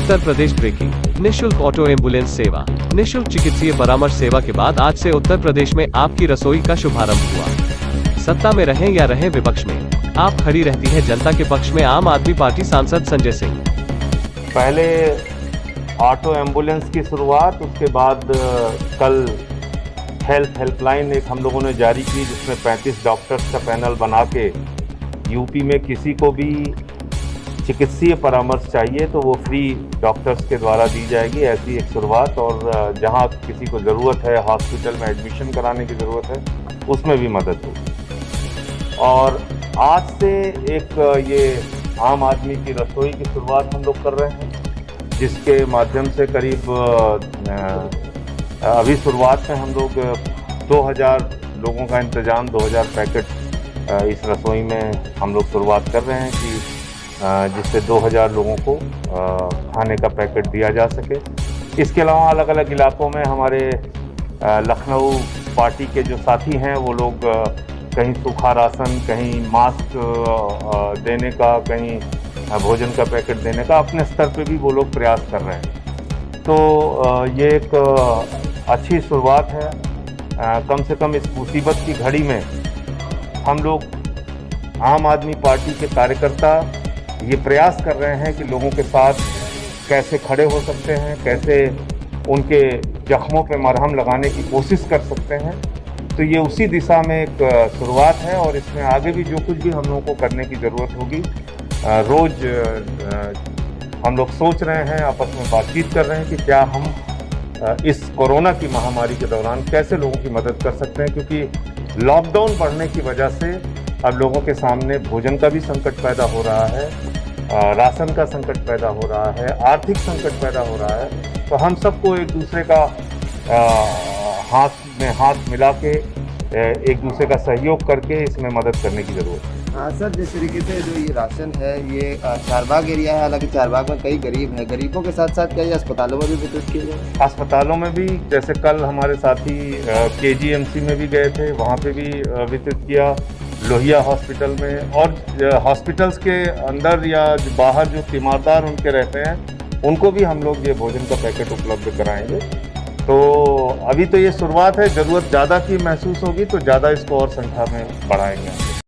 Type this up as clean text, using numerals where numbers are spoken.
Uttar Pradesh breaking. निःशुल्क auto ambulance सेवा, निःशुल्क चिकित्सीय परामर्श सेवा के बाद आज से उत्तर प्रदेश में आपकी रसोई का शुभारंभ हुआ। सत्ता में रहें या रहें विपक्ष में, आप खड़ी रहती है जनता के पक्ष में आम आदमी पार्टी सांसद संजय सिंह। पहले ऑटो एम्बुलेंस की शुरुआत, उसके बाद कल हेल्पलाइन एक हम लोगों ने जारी की, जिसमें 35 डॉक्टर्स का पैनल बना के यूपी में किसी को भी चिकित्सीय परामर्श चाहिए तो वो फ्री डॉक्टर्स के द्वारा दी जाएगी, ऐसी एक शुरुआत। और जहां किसी को ज़रूरत है, हॉस्पिटल में एडमिशन कराने की ज़रूरत है, उसमें भी मदद होगी। और आज से एक ये आम आदमी की रसोई की शुरुआत हम लोग कर रहे हैं, जिसके माध्यम से करीब अभी शुरुआत में हम लोग 2000 लोगों का इंतज़ाम, 2000 पैकेट इस रसोई में हम लोग शुरुआत कर रहे हैं कि जिससे 2000 लोगों को खाने का पैकेट दिया जा सके। इसके अलावा अलग अलग इलाकों में हमारे लखनऊ पार्टी के जो साथी हैं वो लोग कहीं सूखा राशन, कहीं मास्क देने का, कहीं भोजन का पैकेट देने का, अपने स्तर पे भी वो लोग प्रयास कर रहे हैं। तो ये एक अच्छी शुरुआत है। कम से कम इस मुसीबत की घड़ी में हम लोग आम आदमी पार्टी के कार्यकर्ता ये प्रयास कर रहे हैं कि लोगों के साथ कैसे खड़े हो सकते हैं, कैसे उनके जख्मों पे मरहम लगाने की कोशिश कर सकते हैं। तो ये उसी दिशा में एक शुरुआत है और इसमें आगे भी जो कुछ भी हम लोगों को करने की ज़रूरत होगी, रोज़ हम लोग सोच रहे हैं, आपस में बातचीत कर रहे हैं कि क्या हम इस कोरोना की महामारी के दौरान कैसे लोगों की मदद कर सकते हैं। क्योंकि लॉकडाउन बढ़ने की वजह से अब लोगों के सामने भोजन का भी संकट पैदा हो रहा है, राशन का संकट पैदा हो रहा है, आर्थिक संकट पैदा हो रहा है। तो हम सबको एक दूसरे का हाथ में हाथ मिला के एक दूसरे का सहयोग करके इसमें मदद करने की ज़रूरत है। हाँ सर, जिस तरीके से जो ये राशन है ये चारबाग एरिया है, हालांकि चारबाग में कई गरीब हैं, गरीबों के साथ साथ कई अस्पतालों में भी वितरित किए गए। अस्पतालों में भी, जैसे कल हमारे साथी KGMC में भी गए थे, वहाँ पे भी वितरित किया, लोहिया हॉस्पिटल में, और हॉस्पिटल्स के अंदर या बाहर जो तीमारदार उनके रहते हैं उनको भी हम लोग ये भोजन का पैकेट उपलब्ध कराएंगे। तो अभी तो ये शुरुआत है, ज़रूरत ज़्यादा की महसूस होगी तो ज़्यादा इसको और संख्या में बढ़ाएंगे।